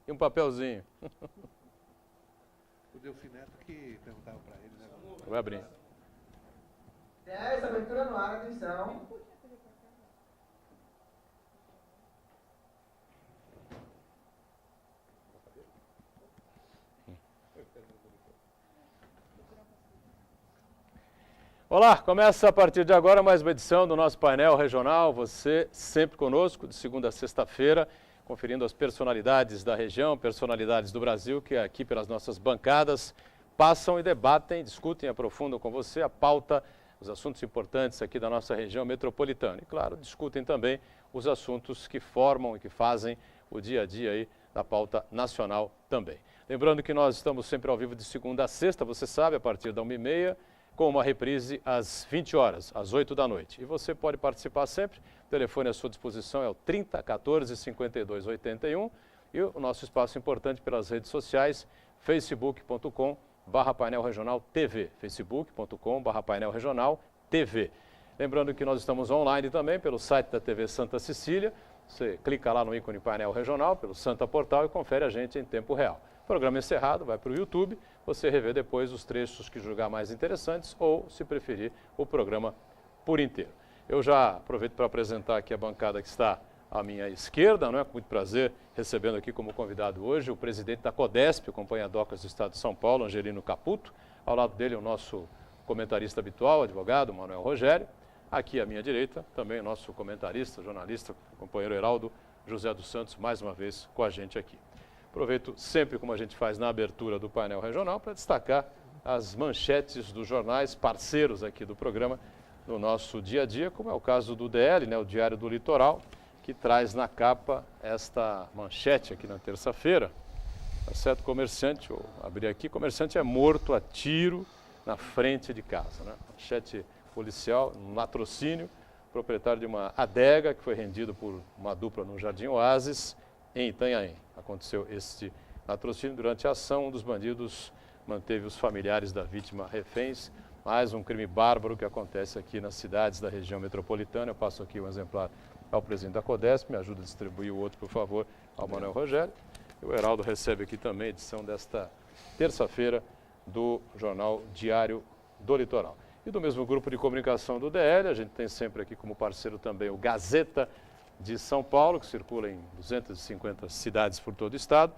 E um papelzinho. O Delfim Neto que perguntava para ele, né? Vai abrir. 10, abertura no ar, atenção. Olá, começa a partir de agora mais uma edição do nosso painel regional. Você sempre conosco, de segunda a sexta-feira, conferindo as personalidades da região, personalidades do Brasil, que aqui pelas nossas bancadas passam e debatem, discutem, aprofundam com você a pauta, os assuntos importantes aqui da nossa região metropolitana. E, claro, discutem também os assuntos que formam e que fazem o dia a dia aí da pauta nacional também. Lembrando que nós estamos sempre ao vivo de segunda a sexta, você sabe, a partir da 1h30, com uma reprise às 20 horas, às 8 da noite. E você pode participar sempre, o telefone à sua disposição é o 30 14 52 81 e o nosso espaço importante pelas redes sociais, facebook.com/painel regional TV, facebook.com/painel regional TV. Lembrando que nós estamos online também pelo site da TV Santa Cecília, você clica lá no ícone painel regional, pelo Santa Portal e confere a gente em tempo real. Programa encerrado, vai para o YouTube, você revê depois os trechos que julgar mais interessantes ou, se preferir, o programa por inteiro. Eu já aproveito para apresentar aqui a bancada que está à minha esquerda, não é? Com muito prazer, recebendo aqui como convidado hoje o presidente da CODESP, Companhia Docas do Estado de São Paulo, Angelino Caputo. Ao lado dele o nosso comentarista habitual, advogado, Manuel Rogério. Aqui à minha direita, também o nosso comentarista, jornalista, companheiro Heraldo José dos Santos, mais uma vez com a gente aqui. Aproveito sempre, como a gente faz na abertura do painel regional, para destacar as manchetes dos jornais parceiros aqui do programa no nosso dia a dia, como é o caso do DL, né, o Diário do Litoral, que traz na capa esta manchete aqui na terça-feira. Tá certo? Comerciante, vou abrir aqui, comerciante é morto a tiro na frente de casa, né? Manchete policial, um latrocínio, proprietário de uma adega que foi rendido por uma dupla no Jardim Oásis, em Itanhaém. Aconteceu este latrocínio. Durante a ação, um dos bandidos manteve os familiares da vítima reféns. Mais um crime bárbaro que acontece aqui nas cidades da região metropolitana. Eu passo aqui um exemplar ao presidente da CODESP, me ajuda a distribuir o outro, por favor, ao Manuel Rogério. E o Heraldo recebe aqui também a edição desta terça-feira do jornal Diário do Litoral. E do mesmo grupo de comunicação do DL, a gente tem sempre aqui como parceiro também o Gazeta de São Paulo, que circula em 250 cidades por todo o estado.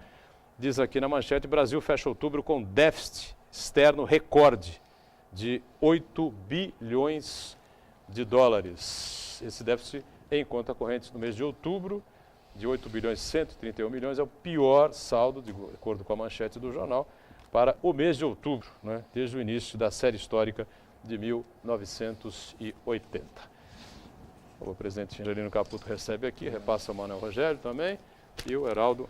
Diz aqui na manchete, Brasil fecha outubro com déficit externo recorde de 8 bilhões de dólares. Esse déficit em conta corrente no mês de outubro, de 8 bilhões e 131 milhões, é o pior saldo, de acordo com a manchete do jornal, para o mês de outubro, né, desde o início da série histórica de 1980. O presidente Angelino Caputo recebe aqui, repassa o Manuel Rogério também, e o Heraldo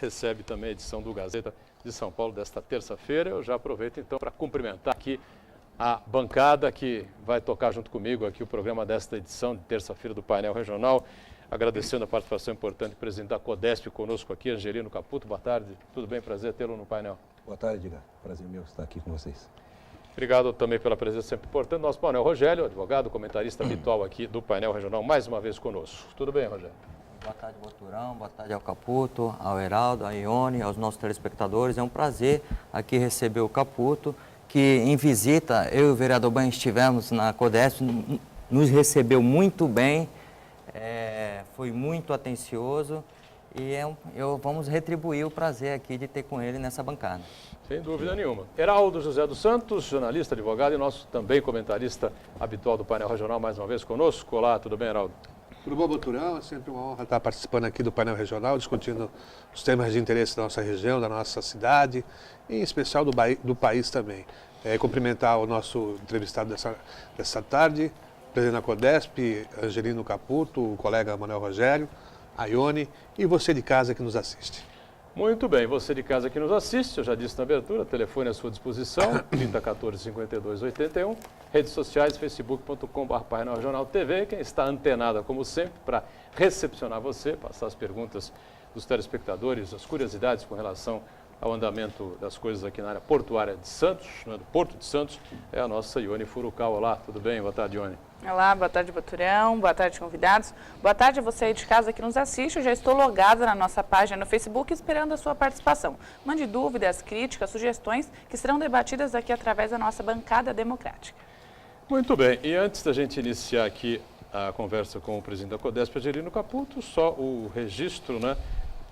recebe também a edição do Gazeta de São Paulo desta terça-feira. Eu já aproveito então para cumprimentar aqui a bancada que vai tocar junto comigo aqui o programa desta edição de terça-feira do painel regional, agradecendo a participação importante do presidente da CODESP conosco aqui, Angelino Caputo. Boa tarde, tudo bem? Prazer tê-lo no painel. Boa tarde, Edgar. Prazer meu estar aqui com vocês. Obrigado também pela presença sempre importante. Nosso Manuel Rogério, advogado, comentarista habitual aqui do painel regional, mais uma vez conosco. Tudo bem, Rogério? Boa tarde, Boturão. Boa tarde ao Caputo, ao Heraldo, à Ione, aos nossos telespectadores. É um prazer aqui receber o Caputo, que em visita, eu e o vereador Banha estivemos na CODESP, nos recebeu muito bem, foi muito atencioso e vamos retribuir o prazer aqui de ter com ele nessa bancada. Sem dúvida nenhuma. Heraldo José dos Santos, jornalista, advogado e nosso também comentarista habitual do painel regional, mais uma vez conosco. Olá, tudo bem, Heraldo? Tudo bom, Boturão? É sempre uma honra estar participando aqui do painel regional, discutindo os temas de interesse da nossa região, da nossa cidade, e em especial do país também. Cumprimentar o nosso entrevistado dessa tarde, o presidente da CODESP, Angelino Caputo, o colega Manuel Rogério, a Ione e você de casa que nos assiste. Muito bem, você de casa que nos assiste, eu já disse na abertura, telefone à sua disposição, 30 14 52 81, redes sociais, facebook.com/painel regional TV, quem está antenada como sempre para recepcionar você, passar as perguntas dos telespectadores, as curiosidades com relação ao andamento das coisas aqui na área portuária de Santos, né, do Porto de Santos, é a nossa Ione Furukawa. Olá, tudo bem? Boa tarde, Ione. Olá, boa tarde, Boturão, boa tarde, convidados. Boa tarde a você aí de casa que nos assiste. Eu já estou logada na nossa página no Facebook esperando a sua participação. Mande dúvidas, críticas, sugestões que serão debatidas aqui através da nossa bancada democrática. Muito bem, e antes da gente iniciar aqui a conversa com o presidente da CODESP, Angelino Caputo, só o registro, né,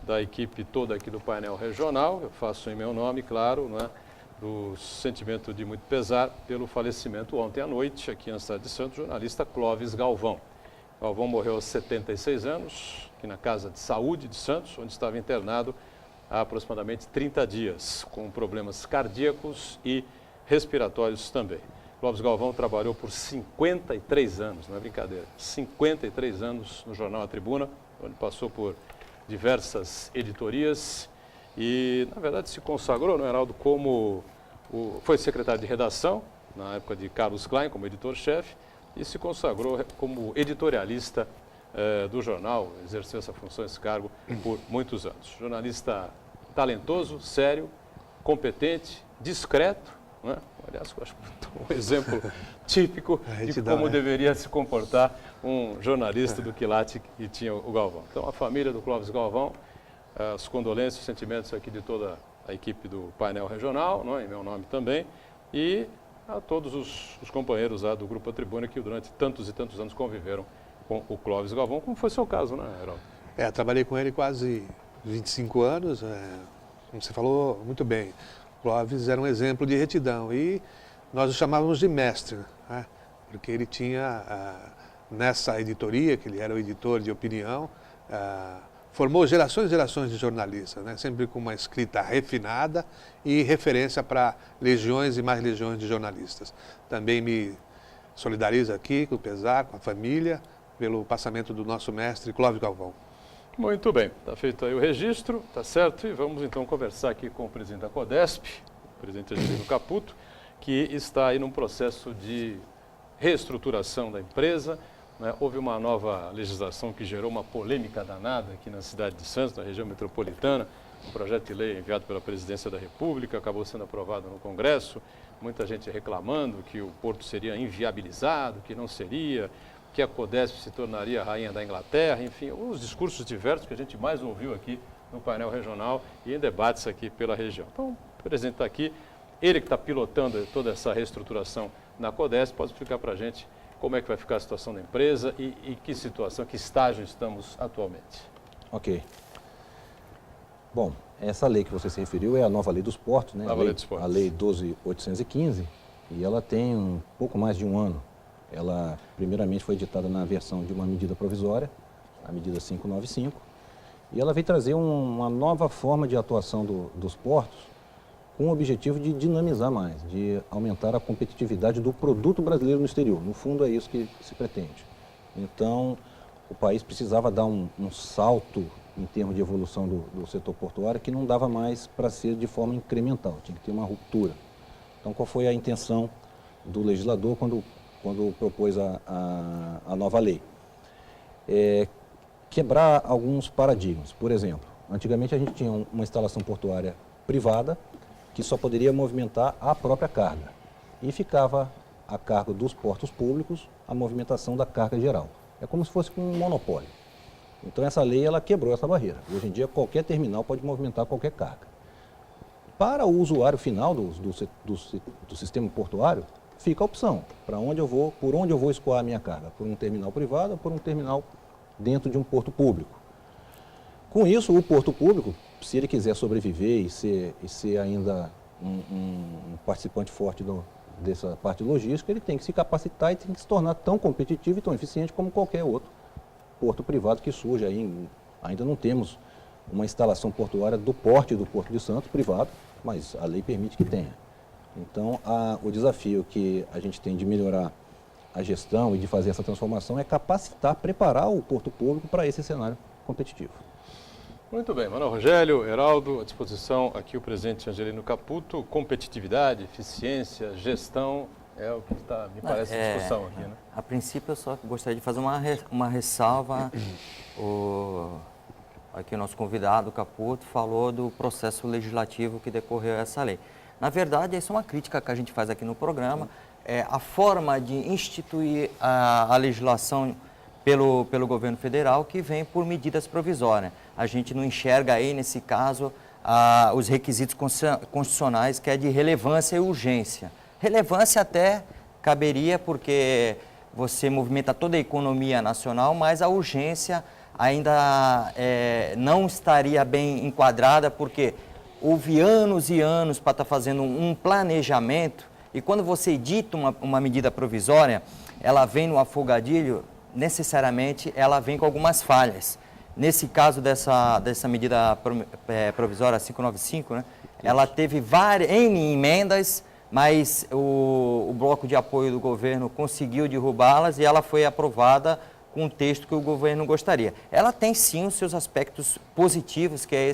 da equipe toda aqui do painel regional, eu faço em meu nome, claro, né, do sentimento de muito pesar pelo falecimento ontem à noite, aqui na cidade de Santos, do jornalista Clóvis Galvão. Galvão morreu aos 76 anos, aqui na Casa de Saúde de Santos, onde estava internado há aproximadamente 30 dias, com problemas cardíacos e respiratórios também. Clóvis Galvão trabalhou por 53 anos, não é brincadeira, 53 anos no jornal A Tribuna, onde passou por diversas editorias e, na verdade, se consagrou, não, Heraldo, como foi secretário de redação, na época de Carlos Klein, como editor-chefe, e se consagrou como editorialista do jornal, exerceu essa função, esse cargo, por muitos anos. Jornalista talentoso, sério, competente, discreto, né? Aliás, eu acho um exemplo típico de como deveria se comportar um jornalista do quilate que tinha o Galvão. Então, a família do Clóvis Galvão, as condolências, os sentimentos aqui de toda a equipe do painel regional, não é? Em meu nome também, e a todos os companheiros lá do Grupo A Tribuna que durante tantos e tantos anos conviveram com o Clóvis Galvão, como foi o seu caso, né, Heraldo? Trabalhei com ele quase 25 anos, como você falou muito bem. O Clóvis era um exemplo de retidão e nós o chamávamos de mestre, né? Porque ele tinha, nessa editoria, que ele era o editor de opinião, formou gerações e gerações de jornalistas, né? Sempre com uma escrita refinada e referência para legiões e mais legiões de jornalistas. Também me solidarizo aqui com o pesar, com a família, pelo passamento do nosso mestre Clóvis Galvão. Muito bem, está feito aí o registro, tá certo? E vamos então conversar aqui com o presidente da CODESP, o presidente Angelino Caputo, que está aí num processo de reestruturação da empresa, né? Houve uma nova legislação que gerou uma polêmica danada aqui na cidade de Santos, na região metropolitana, um projeto de lei enviado pela Presidência da República, acabou sendo aprovado no Congresso, muita gente reclamando que o porto seria inviabilizado, que não seria, que a CODESP se tornaria a rainha da Inglaterra, enfim, os discursos diversos que a gente mais ouviu aqui no painel regional e em debates aqui pela região. Então, o presidente está aqui, ele que está pilotando toda essa reestruturação na CODESP, pode explicar para a gente como é que vai ficar a situação da empresa e que situação, que estágio estamos atualmente. Ok. Bom, essa lei que você se referiu é a nova lei dos portos, né? Nova lei dos portos. A lei 12.815, e ela tem um pouco mais de um ano. Ela, primeiramente, foi editada na versão de uma medida provisória, a medida 595, e ela veio trazer uma nova forma de atuação dos portos, com o objetivo de dinamizar mais, de aumentar a competitividade do produto brasileiro no exterior. No fundo, é isso que se pretende. Então, o país precisava dar um salto em termos de evolução do setor portuário que não dava mais para ser de forma incremental, tinha que ter uma ruptura. Então, qual foi a intenção do legislador quando propôs a nova lei? Quebrar alguns paradigmas. Por exemplo, antigamente a gente tinha uma instalação portuária privada que só poderia movimentar a própria carga e ficava a cargo dos portos públicos a movimentação da carga geral. É como se fosse um monopólio. Então essa lei ela quebrou essa barreira. Hoje em dia qualquer terminal pode movimentar qualquer carga. Para o usuário final do sistema portuário, fica a opção, por onde eu vou escoar a minha carga, por um terminal privado ou por um terminal dentro de um porto público. Com isso, o porto público, se ele quiser sobreviver e ser ainda um participante forte dessa parte logística, ele tem que se capacitar e tem que se tornar tão competitivo e tão eficiente como qualquer outro porto privado que surge aí. Ainda não temos uma instalação portuária do porte do Porto de Santos privado, mas a lei permite que tenha. Então, o desafio que a gente tem de melhorar a gestão e de fazer essa transformação é capacitar, preparar o porto público para esse cenário competitivo. Muito bem, Manuel Rogério, Heraldo, à disposição aqui o presidente Angelino Caputo. Competitividade, eficiência, gestão é o que me parece a discussão aqui, né? A princípio, eu só gostaria de fazer uma ressalva. aqui o nosso convidado, Caputo, falou do processo legislativo que decorreu essa lei. Na verdade, essa é uma crítica que a gente faz aqui no programa, a forma de instituir a legislação pelo governo federal, que vem por medidas provisórias. A gente não enxerga aí, nesse caso, os requisitos constitucionais, que é de relevância e urgência. Relevância até caberia, porque você movimenta toda a economia nacional, mas a urgência ainda não estaria bem enquadrada, porque houve anos e anos para estar fazendo um planejamento, e quando você edita uma medida provisória, ela vem no afogadilho, necessariamente ela vem com algumas falhas. Nesse caso dessa medida provisória 595, né, ela teve N emendas, mas o bloco de apoio do governo conseguiu derrubá-las e ela foi aprovada com o texto que o governo gostaria. Ela tem sim os seus aspectos positivos, que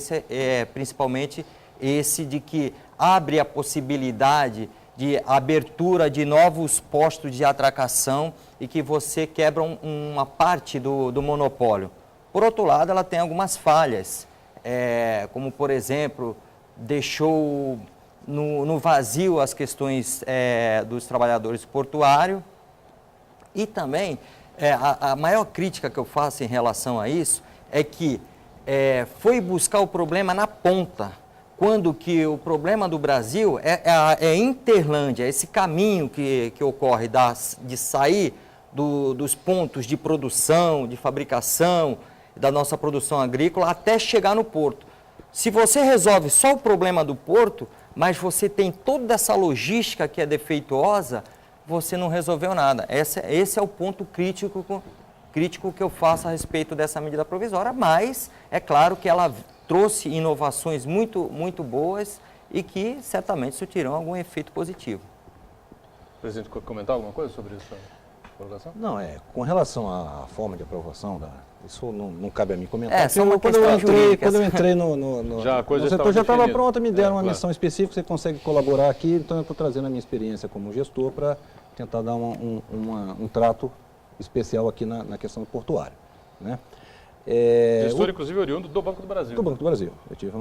principalmente esse de que abre a possibilidade de abertura de novos postos de atracação e que você quebra uma parte do monopólio. Por outro lado, ela tem algumas falhas, como, por exemplo, deixou no vazio as questões dos trabalhadores portuários. E também, a maior crítica que eu faço em relação a isso é que foi buscar o problema na ponta, quando que o problema do Brasil é Interlândia, esse caminho que ocorre de sair dos pontos de produção, de fabricação, da nossa produção agrícola, até chegar no porto. Se você resolve só o problema do porto, mas você tem toda essa logística que é defeituosa, você não resolveu nada. Esse é o ponto crítico que eu faço a respeito dessa medida provisória, mas é claro que ela trouxe inovações muito, muito boas e que certamente surtirão algum efeito positivo. Presidente, quer comentar alguma coisa sobre isso? Não, com relação à forma de aprovação, isso não cabe a mim comentar. Só uma quando eu entrei no setor, já estava pronta, me deram uma missão específica, você consegue colaborar aqui, então eu estou trazendo a minha experiência como gestor para tentar dar um trato especial aqui na questão portuária, né? Gestor, inclusive, oriundo do Banco do Brasil. Do Banco do Brasil. Eu tive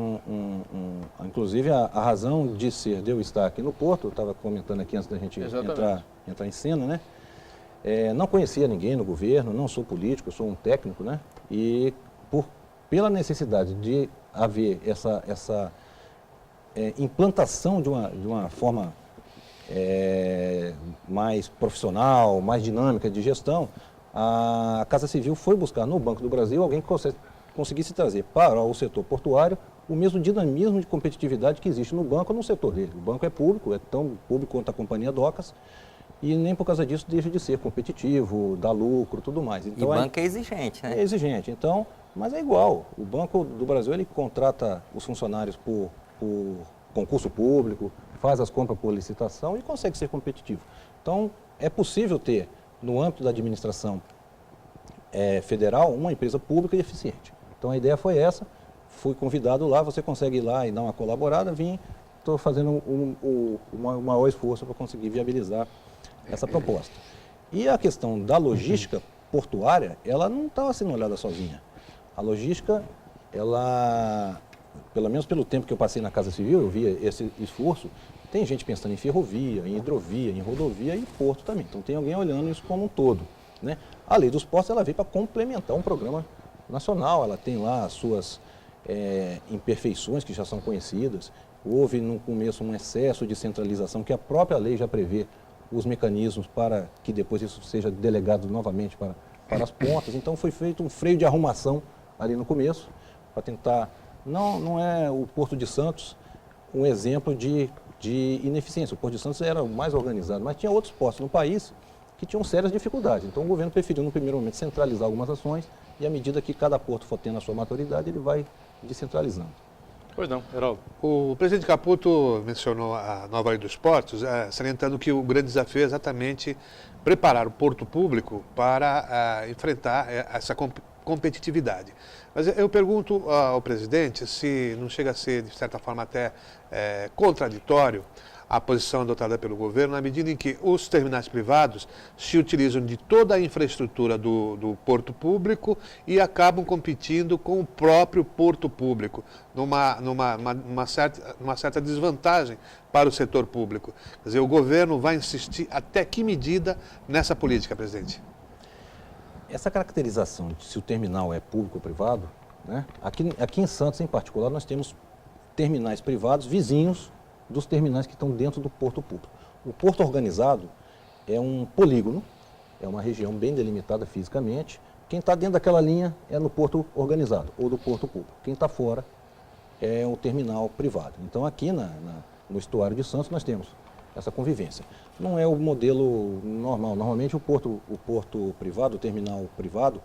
inclusive, a razão de eu estar aqui no Porto, eu estava comentando aqui antes da gente entrar em cena, né? Não conhecia ninguém no governo, não sou político, sou um técnico, né? E pela necessidade de haver essa implantação de uma forma mais profissional, mais dinâmica de gestão, a Casa Civil foi buscar no Banco do Brasil alguém que conseguisse trazer para o setor portuário o mesmo dinamismo de competitividade que existe no banco no setor dele. O banco é público, é tão público quanto a Companhia Docas, e nem por causa disso deixa de ser competitivo, dá lucro, tudo mais. Então, e o banco é exigente, né? É exigente, então, mas é igual. O Banco do Brasil, ele contrata os funcionários por concurso público, faz as compras por licitação e consegue ser competitivo. Então, é possível ter, no âmbito da administração federal, uma empresa pública e eficiente. Então, a ideia foi essa, fui convidado lá, você consegue ir lá e dar uma colaborada, estou fazendo um maior esforço para conseguir viabilizar essa proposta. E a questão da logística portuária, ela não estava sendo olhada sozinha. A logística, ela, pelo menos pelo tempo que eu passei na Casa Civil, eu via esse esforço, tem gente pensando em ferrovia, em hidrovia, em rodovia e porto também. Então tem alguém olhando isso como um todo, né? A Lei dos Portos, ela veio para complementar um programa nacional, ela tem lá as suas imperfeições que já são conhecidas. Houve no começo um excesso de centralização que a própria lei já prevê os mecanismos para que depois isso seja delegado novamente para as pontas. Então foi feito um freio de arrumação ali no começo, para tentar, não é o Porto de Santos um exemplo de ineficiência. O Porto de Santos era o mais organizado, mas tinha outros portos no país que tinham sérias dificuldades. Então o governo preferiu no primeiro momento centralizar algumas ações e à medida que cada porto for tendo a sua maturidade, ele vai descentralizando. Pois não, Heraldo. O presidente Caputo mencionou a nova Lei dos Portos, salientando que o grande desafio é exatamente preparar o porto público para enfrentar essa competitividade. Mas eu pergunto ao presidente se não chega a ser, de certa forma, até contraditório a posição adotada pelo governo, na medida em que os terminais privados se utilizam de toda a infraestrutura do porto público e acabam competindo com o próprio porto público, numa certa desvantagem para o setor público. Quer dizer, o governo vai insistir até que medida nessa política, presidente? Essa caracterização de se o terminal é público ou privado, né? Aqui em Santos, em particular, nós temos terminais privados vizinhos dos terminais que estão dentro do porto público. O porto organizado é um polígono, é uma região bem delimitada fisicamente. Quem está dentro daquela linha é no porto organizado ou do porto público. Quem está fora é o terminal privado. Então, aqui no estuário de Santos, nós temos essa convivência. Não é o modelo normal. Normalmente, o porto privado, o terminal privado,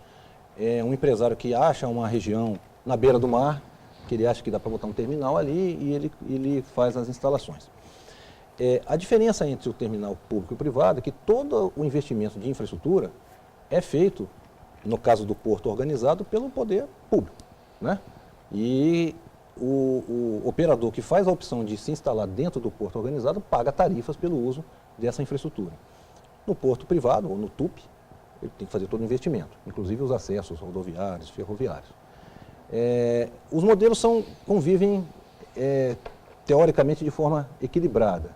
é um empresário que acha uma região na beira do mar, que ele acha que dá para botar um terminal ali e ele faz as instalações. A diferença entre o terminal público e o privado é que todo o investimento de infraestrutura é feito, no caso do porto organizado, pelo poder público, né? E o operador que faz a opção de se instalar dentro do porto organizado paga tarifas pelo uso dessa infraestrutura. No porto privado, ou no TUP, ele tem que fazer todo o investimento, inclusive os acessos rodoviários, ferroviários. Os modelos convivem, teoricamente, de forma equilibrada.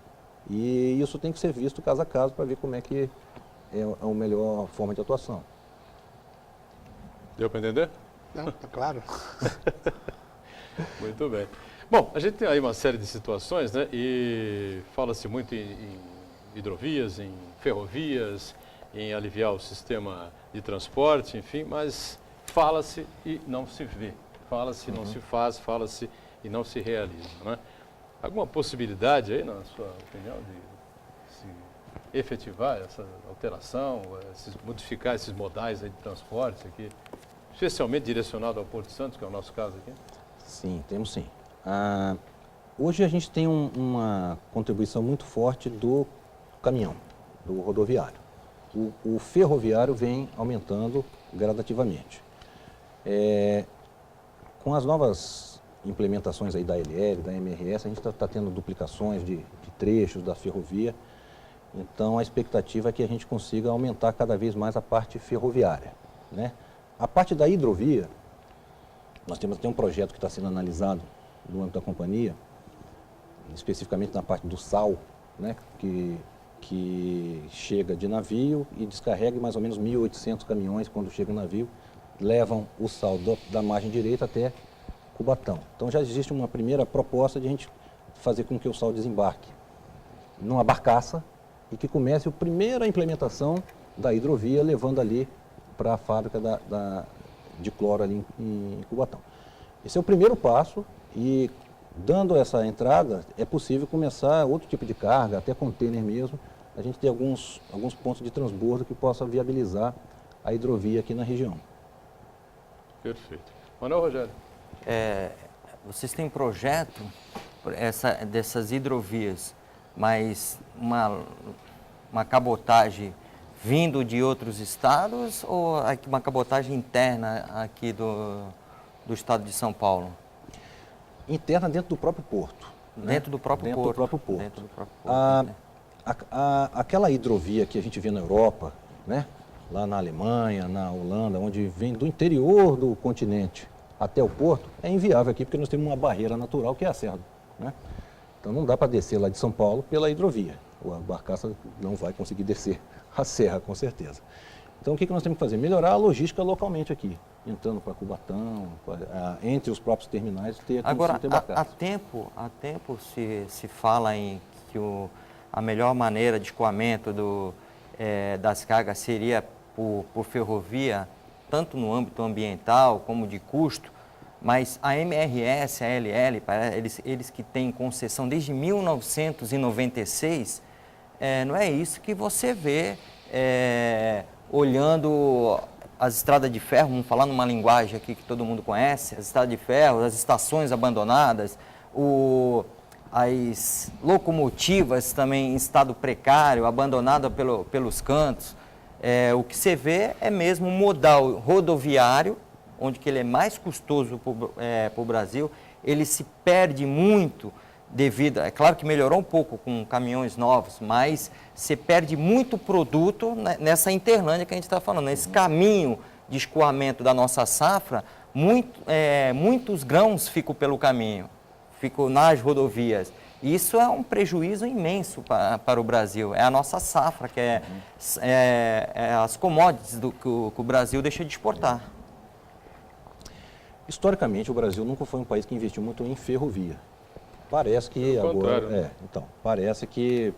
E isso tem que ser visto caso a caso para ver como é que é a melhor forma de atuação. Deu para entender? Não, tá claro. Muito bem. Bom, a gente tem aí uma série de situações, né? E fala-se muito em hidrovias, em ferrovias, em aliviar o sistema de transporte, enfim, mas fala-se e não se vê. Fala-se e não se faz, fala-se e não se realiza, né? Alguma possibilidade aí, na sua opinião, de se efetivar essa alteração, modificar esses modais aí de transporte aqui, especialmente direcionado ao Porto Santos, que é o nosso caso aqui? Sim, temos sim. Hoje a gente tem uma contribuição muito forte do caminhão, do rodoviário. O ferroviário vem aumentando gradativamente. Com as novas implementações aí da LL, da MRS, a gente está tendo duplicações de trechos da ferrovia. Então, a expectativa é que a gente consiga aumentar cada vez mais a parte ferroviária, né? A parte da hidrovia, nós temos até um projeto que está sendo analisado no âmbito da companhia, especificamente na parte do sal, né? Que chega de navio e descarrega mais ou menos 1.800 caminhões quando chega no navio, levam o sal da margem direita até Cubatão. Então já existe uma primeira proposta de a gente fazer com que o sal desembarque numa barcaça e que comece a primeira implementação da hidrovia, levando ali para a fábrica de cloro ali em Cubatão. Esse é o primeiro passo e, dando essa entrada, é possível começar outro tipo de carga, até container mesmo, a gente ter alguns pontos de transbordo que possa viabilizar a hidrovia aqui na região. Perfeito. Manuel Rogério. Vocês têm projeto dessas hidrovias, mas uma cabotagem vindo de outros estados ou uma cabotagem interna aqui do estado de São Paulo? Interna dentro do próprio porto. Dentro do próprio porto. Dentro do próprio porto. Aquela hidrovia que a gente vê na Europa, né? Lá na Alemanha, na Holanda, onde vem do interior do continente até o porto, é inviável aqui porque nós temos uma barreira natural que é a serra, né? Então não dá para descer lá de São Paulo pela hidrovia. A barcaça não vai conseguir descer a serra, com certeza. Então o que nós temos que fazer? Melhorar a logística localmente aqui, entrando para Cubatão, entre os próprios terminais, ter agora, ter barcaça. há tempo se fala em que a melhor maneira de escoamento das cargas seria por ferrovia, tanto no âmbito ambiental como de custo, mas a MRS, a LL, eles que têm concessão desde 1996, não é isso que você vê olhando as estradas de ferro, vamos falar numa linguagem aqui que todo mundo conhece, as estradas de ferro, as estações abandonadas, as locomotivas também em estado precário, abandonadas pelos cantos. O que você vê é mesmo um modal rodoviário, onde que ele é mais custoso para o Brasil, ele se perde muito devido, é claro que melhorou um pouco com caminhões novos, mas você perde muito produto nessa interlândia que a gente está falando, nesse caminho de escoamento da nossa safra, muitos grãos ficam pelo caminho, ficam nas rodovias. Isso é um prejuízo imenso para o Brasil, é a nossa safra, que é as commodities que o Brasil deixa de exportar. Historicamente, o Brasil nunca foi um país que investiu muito em ferrovia. Parece que Pelo agora... contrário, né? Então, parece que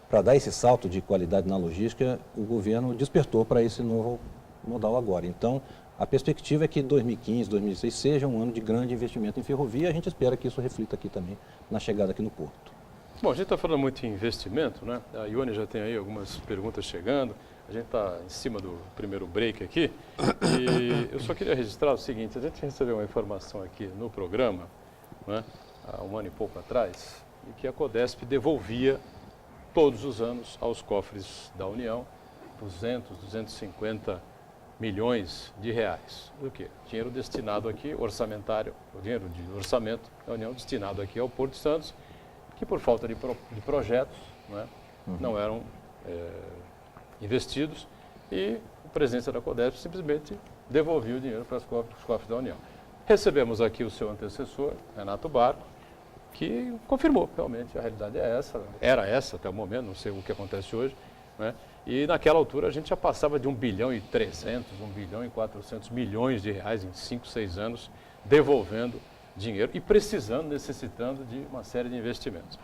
para dar esse salto de qualidade na logística, o governo despertou para esse novo modal agora. Então, a perspectiva é que 2015, 2016 seja um ano de grande investimento em ferrovia. A gente espera que isso reflita aqui também na chegada aqui no Porto. Bom, a gente está falando muito em investimento, né? A Ione já tem aí algumas perguntas chegando. A gente está em cima do primeiro break aqui. E eu só queria registrar o seguinte, a gente recebeu uma informação aqui no programa, né, há um ano e pouco atrás, e que a Codesp devolvia todos os anos aos cofres da União 200, 250 milhões de reais. Do que? Dinheiro destinado aqui, orçamentário, o dinheiro de orçamento da União destinado aqui ao Porto de Santos, que por falta de projetos, né, não eram investidos, e a presidência da Codesp simplesmente devolvia o dinheiro para os cofres da União. Recebemos aqui o seu antecessor, Renato Barco, que confirmou, realmente, a realidade é essa, era essa até o momento, não sei o que acontece hoje, né? E naquela altura a gente já passava de 1 bilhão e 300, 1 bilhão e 400 milhões de reais em 5, 6 anos, devolvendo dinheiro e precisando, necessitando de uma série de investimentos.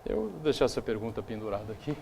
Eu vou deixar essa pergunta pendurada aqui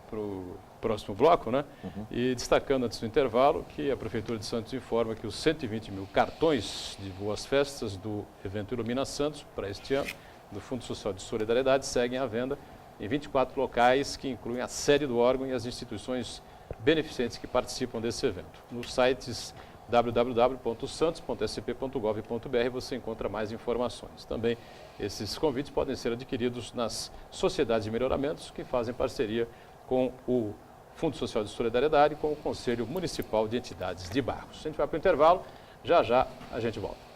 para o próximo bloco, né? E destacando antes do intervalo que a Prefeitura de Santos informa que os 120 mil cartões de Boas Festas do evento Ilumina Santos para este ano, do Fundo Social de Solidariedade, seguem à venda em 24 locais que incluem a sede do órgão e as instituições beneficentes que participam desse evento. Nos sites www.santos.sp.gov.br você encontra mais informações. Também esses convites podem ser adquiridos nas sociedades de melhoramentos que fazem parceria com o Fundo Social de Solidariedade e com o Conselho Municipal de Entidades de Bairros. A gente vai para o intervalo, já já a gente volta.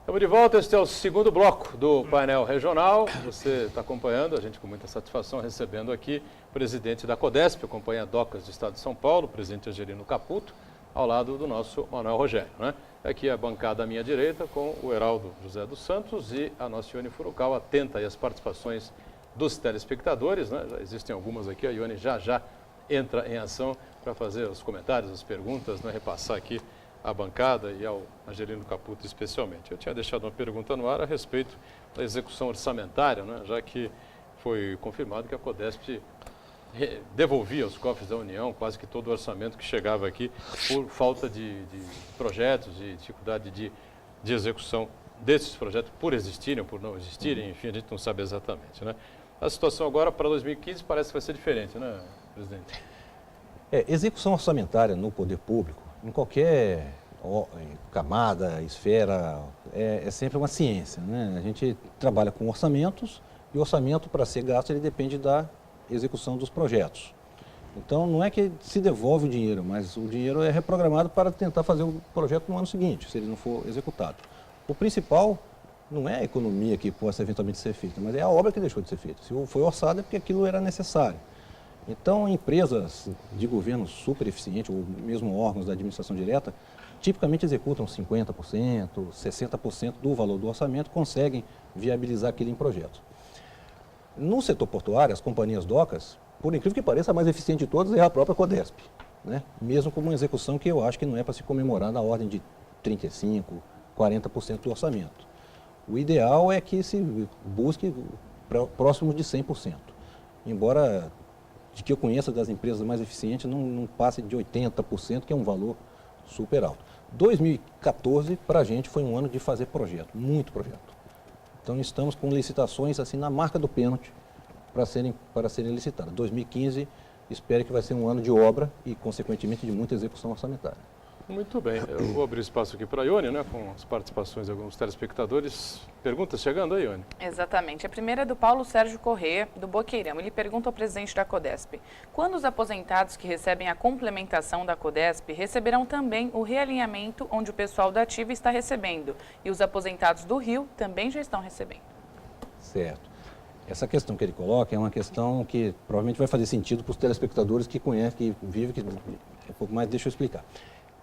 Estamos de volta, este é o segundo bloco do painel regional. Você está acompanhando, a gente com muita satisfação recebendo aqui o presidente da Codesp, a Companhia Docas do Estado de São Paulo, o presidente Angelino Caputo, ao lado do nosso Manuel Rogério, né? Aqui a bancada à minha direita com o Heraldo José dos Santos e a nossa Ione Furukawa, atenta aí às participações dos telespectadores, né? Já existem algumas aqui, a Ione já entra em ação para fazer os comentários, as perguntas, né? Repassar aqui à bancada e ao Angelino Caputo especialmente. Eu tinha deixado uma pergunta no ar a respeito da execução orçamentária, né? Já que foi confirmado que a Codesp devolvia aos cofres da União quase que todo o orçamento que chegava aqui por falta de projetos e dificuldade de execução desses projetos, por existirem ou por não existirem, enfim, a gente não sabe exatamente, né? A situação agora para 2015 parece que vai ser diferente, né, presidente? Execução orçamentária no poder público, em qualquer camada, esfera, é sempre uma ciência, né? A gente trabalha com orçamentos e o orçamento, para ser gasto, ele depende da execução dos projetos. Então, não é que se devolve o dinheiro, mas o dinheiro é reprogramado para tentar fazer o projeto no ano seguinte, se ele não for executado. O principal não é a economia que possa eventualmente ser feita, mas é a obra que deixou de ser feita. Se foi orçada é porque aquilo era necessário. Então, empresas de governo super eficiente, ou mesmo órgãos da administração direta, tipicamente executam 50%, 60% do valor do orçamento, conseguem viabilizar aquele em projeto. No setor portuário, as companhias docas, por incrível que pareça, a mais eficiente de todas é a própria Codesp, né? Mesmo com uma execução que eu acho que não é para se comemorar na ordem de 35%, 40% do orçamento. O ideal é que se busque próximo de 100%. Embora, de que eu conheça das empresas mais eficientes, não passe de 80%, que é um valor super alto. 2014, para a gente, foi um ano de fazer projeto, muito projeto. Então, estamos com licitações assim na marca do pênalti para serem licitadas. 2015, espero que vai ser um ano de obra e, consequentemente, de muita execução orçamentária. Muito bem. Eu vou abrir espaço aqui para a Ione, né, com as participações de alguns telespectadores. Perguntas chegando aí, Ione? Exatamente. A primeira é do Paulo Sérgio Corrêa, do Boqueirão. Ele pergunta ao presidente da CODESP: quando os aposentados que recebem a complementação da CODESP receberão também o realinhamento onde o pessoal da Ativa está recebendo e os aposentados do Rio também já estão recebendo? Certo. Essa questão que ele coloca é uma questão que provavelmente vai fazer sentido para os telespectadores que conhecem, que vivem, um pouco mais, deixa eu explicar.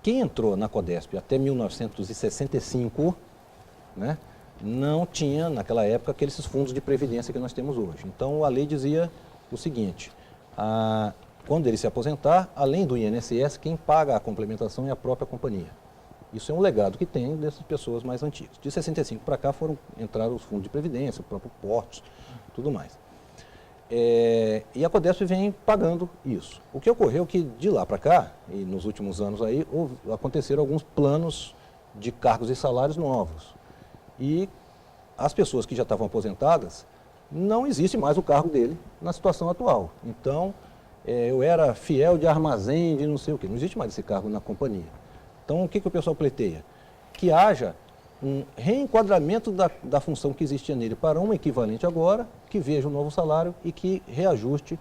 Quem entrou na CODESP até 1965, né, não tinha, naquela época, aqueles fundos de previdência que nós temos hoje. Então, a lei dizia o seguinte: quando ele se aposentar, além do INSS, quem paga a complementação é a própria companhia. Isso é um legado que tem dessas pessoas mais antigas. De 65 para cá entraram os fundos de previdência, o próprio Portos, tudo mais. E a CODESP vem pagando isso. O que ocorreu é que de lá para cá, e nos últimos anos aí, aconteceram alguns planos de cargos e salários novos. E as pessoas que já estavam aposentadas, não existe mais o cargo dele na situação atual. Então, eu era fiel de armazém, de não sei o quê. Não existe mais esse cargo na companhia. Então, o que o pessoal pleiteia? Que haja um reenquadramento da função que existia nele para um equivalente agora, que veja um novo salário e que reajuste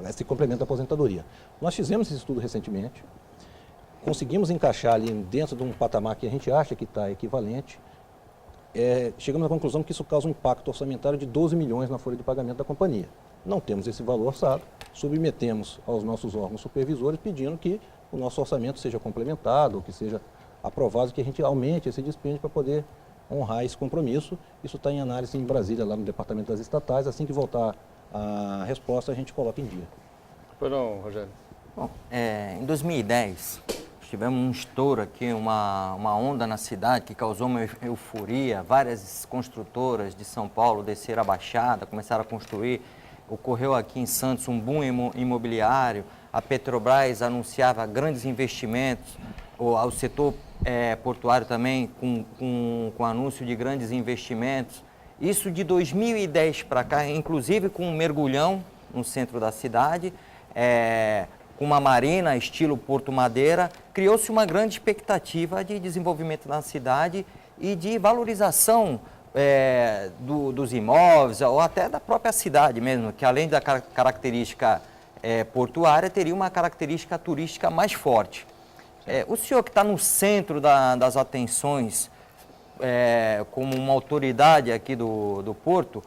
esse complemento da aposentadoria. Nós fizemos esse estudo recentemente, conseguimos encaixar ali dentro de um patamar que a gente acha que está equivalente. Chegamos à conclusão que isso causa um impacto orçamentário de 12 milhões na folha de pagamento da companhia. Não temos esse valor orçado, submetemos aos nossos órgãos supervisores pedindo que o nosso orçamento seja complementado, ou que seja aprovado, que a gente aumente esse dispêndio para poder honrar esse compromisso. Isso está em análise em Brasília, lá no Departamento das Estatais. Assim que voltar a resposta, a gente coloca em dia. Pois não, Rogério? Bom, em 2010, tivemos um estouro aqui, uma onda na cidade que causou uma euforia. Várias construtoras de São Paulo desceram a Baixada, começaram a construir. Ocorreu aqui em Santos um boom imobiliário. A Petrobras anunciava grandes investimentos, ao setor portuário também, com anúncio de grandes investimentos. Isso de 2010 para cá, inclusive com um mergulhão no centro da cidade, com uma marina estilo Porto Madeira, criou-se uma grande expectativa de desenvolvimento na cidade e de valorização dos imóveis, ou até da própria cidade mesmo, que além da característica portuária, teria uma característica turística mais forte. O senhor que está no centro das atenções, como uma autoridade aqui do Porto,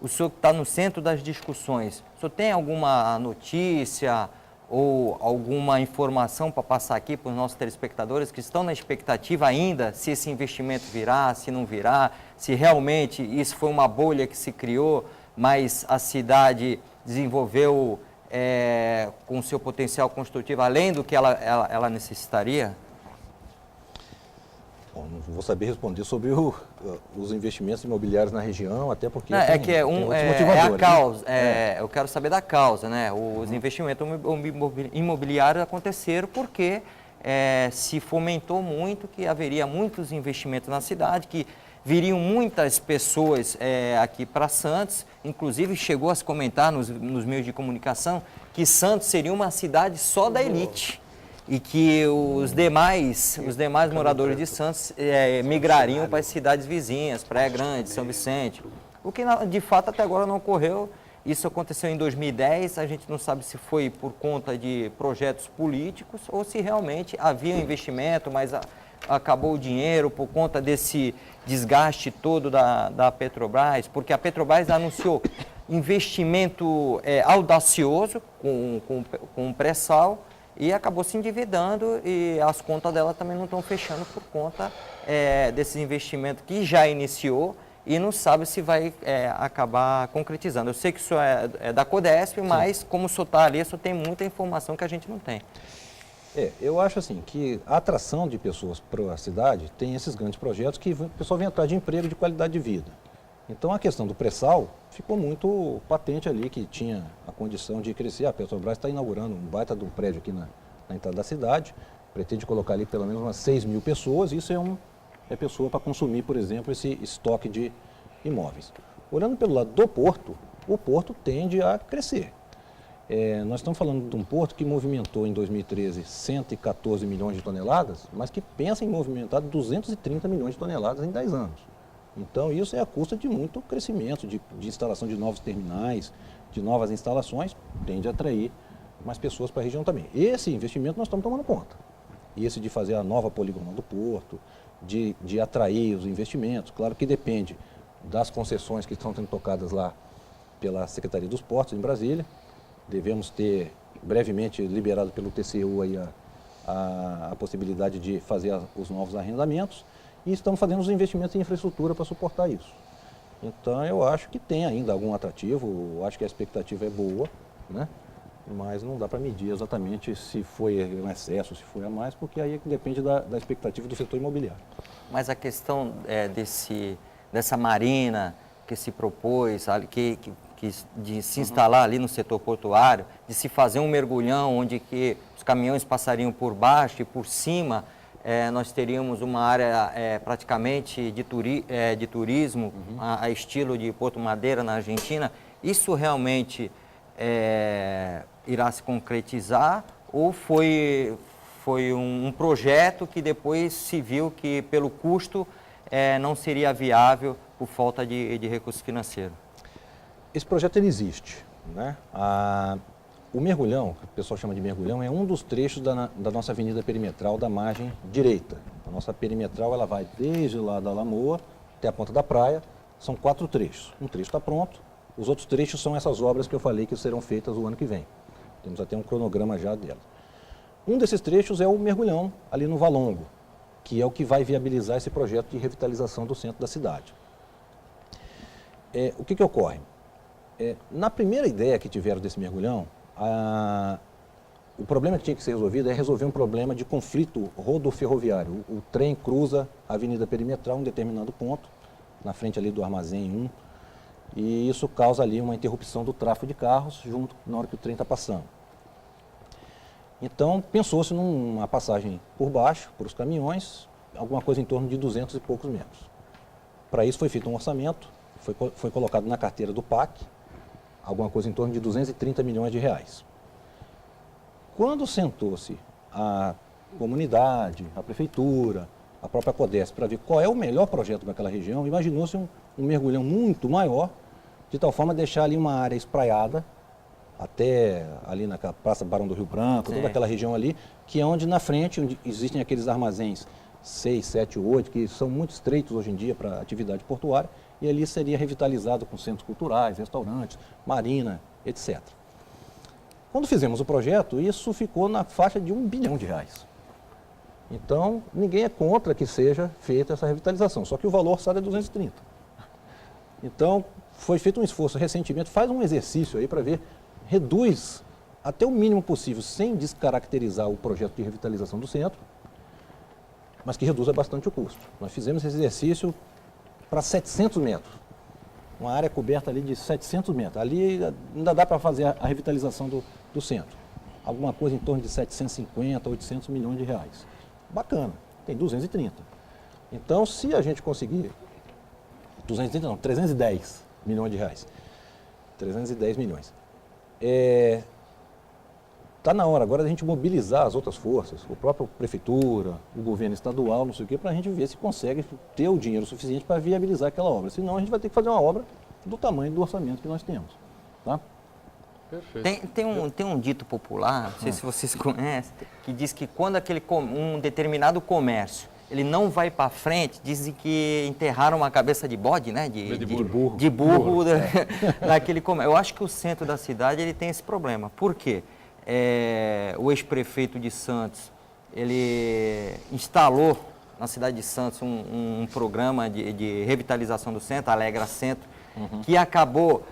o senhor que está no centro das discussões, o senhor tem alguma notícia ou alguma informação para passar aqui para os nossos telespectadores que estão na expectativa ainda se esse investimento virá, se não virá, se realmente isso foi uma bolha que se criou, mas a cidade desenvolveu com o seu potencial construtivo além do que ela necessitaria? Bom, não vou saber responder sobre os investimentos imobiliários na região, até porque não, é a causa, eu quero saber da causa, né? Os investimentos imobiliários aconteceram porque se fomentou muito que haveria muitos investimentos na cidade, que viriam muitas pessoas aqui para Santos, inclusive chegou a se comentar nos meios de comunicação que Santos seria uma cidade só da elite. E que os demais moradores de Santos migrariam para as cidades vizinhas, Praia Grande, São Vicente. O que, de fato, até agora não ocorreu. Isso aconteceu em 2010, a gente não sabe se foi por conta de projetos políticos ou se realmente havia um investimento, mas acabou o dinheiro por conta desse desgaste todo da Petrobras, porque a Petrobras anunciou investimento audacioso com pré-sal, e acabou se endividando e as contas dela também não estão fechando por conta desse investimento que já iniciou e não sabe se vai acabar concretizando. Eu sei que isso é da CODESP, mas como o senhor está ali, só tem muita informação que a gente não tem. Eu acho assim que a atração de pessoas para a cidade tem esses grandes projetos que o pessoal vem atrás de emprego e de qualidade de vida. Então a questão do pré-sal ficou muito patente ali, que tinha a condição de crescer. A Petrobras está inaugurando um baita de um prédio aqui na entrada da cidade, pretende colocar ali pelo menos umas 6 mil pessoas, isso é pessoa para consumir, por exemplo, esse estoque de imóveis. Olhando pelo lado do porto, o porto tende a crescer. Nós estamos falando de um porto que movimentou em 2013 114 milhões de toneladas, mas que pensa em movimentar 230 milhões de toneladas em 10 anos. Então, isso é a custa de muito crescimento, de instalação de novos terminais, de novas instalações, tende a atrair mais pessoas para a região também. Esse investimento nós estamos tomando conta. Esse de fazer a nova poligonal do porto, de atrair os investimentos, claro que depende das concessões que estão sendo tocadas lá pela Secretaria dos Portos em Brasília. Devemos ter brevemente liberado pelo TCU aí a possibilidade de fazer os novos arrendamentos e estamos fazendo os investimentos em infraestrutura para suportar isso. Então eu acho que tem ainda algum atrativo, eu acho que a expectativa é boa, né? Mas não dá para medir exatamente se foi um excesso, se foi a mais, porque aí depende da expectativa do setor imobiliário. Mas a questão dessa marina que se propôs, de se instalar ali no setor portuário, de se fazer um mergulhão onde que os caminhões passariam por baixo e por cima, nós teríamos uma área praticamente de turismo, a estilo de Porto Madeira na Argentina. Isso realmente irá se concretizar ou foi um projeto que depois se viu que pelo custo não seria viável por falta de recurso financeiro? Esse projeto ele existe, né? O mergulhão, que o pessoal chama de mergulhão, é um dos trechos da nossa avenida perimetral da margem direita. A nossa perimetral ela vai desde lá da Lamoa até a ponta da praia, são 4 trechos. Um trecho está pronto, os outros trechos são essas obras que eu falei que serão feitas o ano que vem. Temos até um cronograma já delas. Um desses trechos é o mergulhão ali no Valongo, que é o que vai viabilizar esse projeto de revitalização do centro da cidade. O que ocorre? Na primeira ideia que tiveram desse mergulhão, o problema que tinha que ser resolvido é resolver um problema de conflito rodoferroviário. O trem cruza a avenida perimetral em um determinado ponto, na frente ali do armazém 1, e isso causa ali uma interrupção do tráfego de carros junto na hora que o trem está passando. Então, pensou-se numa passagem por baixo, por os caminhões, alguma coisa em torno de 200 e poucos metros. Para isso foi feito um orçamento, foi colocado na carteira do PAC, alguma coisa em torno de 230 milhões de reais. Quando sentou-se a comunidade, a prefeitura, a própria CODES, para ver qual é o melhor projeto para aquela região, imaginou-se um mergulhão muito maior, de tal forma a deixar ali uma área espraiada, até ali na Praça Barão do Rio Branco, toda aquela região ali, que é onde na frente onde existem aqueles armazéns 6, 7, 8, que são muito estreitos hoje em dia para atividade portuária, e ali seria revitalizado com centros culturais, restaurantes, marina, etc. Quando fizemos o projeto, isso ficou na faixa de R$1 bilhão. Então, ninguém é contra que seja feita essa revitalização, só que o valor orçado é 230. Então, foi feito um esforço recentemente, faz um exercício aí para ver, reduz até o mínimo possível, sem descaracterizar o projeto de revitalização do centro, mas que reduza bastante o custo. Nós fizemos esse exercício para 700 metros, uma área coberta ali de 700 metros. Ali ainda dá para fazer a revitalização do centro. Alguma coisa em torno de 750, 800 milhões de reais. Bacana, tem 230. Então, se a gente conseguir, 230 não, 310 milhões de reais. 310 milhões. Está na hora agora da gente mobilizar as outras forças, a própria prefeitura, o governo estadual, não sei o quê, para a gente ver se consegue ter o dinheiro suficiente para viabilizar aquela obra. Senão a gente vai ter que fazer uma obra do tamanho do orçamento que nós temos. Tá? Perfeito. Tem um dito popular, não sei se vocês conhecem, que diz que quando um determinado comércio ele não vai para frente, dizem que enterraram uma cabeça de bode, né? De burro daquele comércio. Eu acho que o centro da cidade ele tem esse problema. Por quê? O ex-prefeito de Santos, ele instalou na cidade de Santos um programa de revitalização do centro, Alegra Centro, que acabou,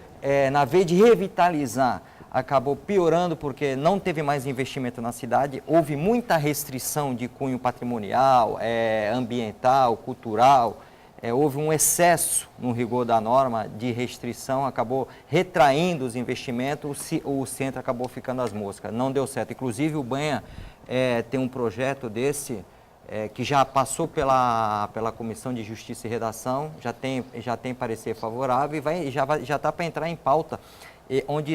na vez de revitalizar, acabou piorando porque não teve mais investimento na cidade, houve muita restrição de cunho patrimonial, ambiental, cultural, houve um excesso no rigor da norma de restrição, acabou retraindo os investimentos, o centro acabou ficando às moscas, não deu certo. Inclusive o Banha tem um projeto desse que já passou pela Comissão de Justiça e Redação, já tem parecer favorável e já está para entrar em pauta, onde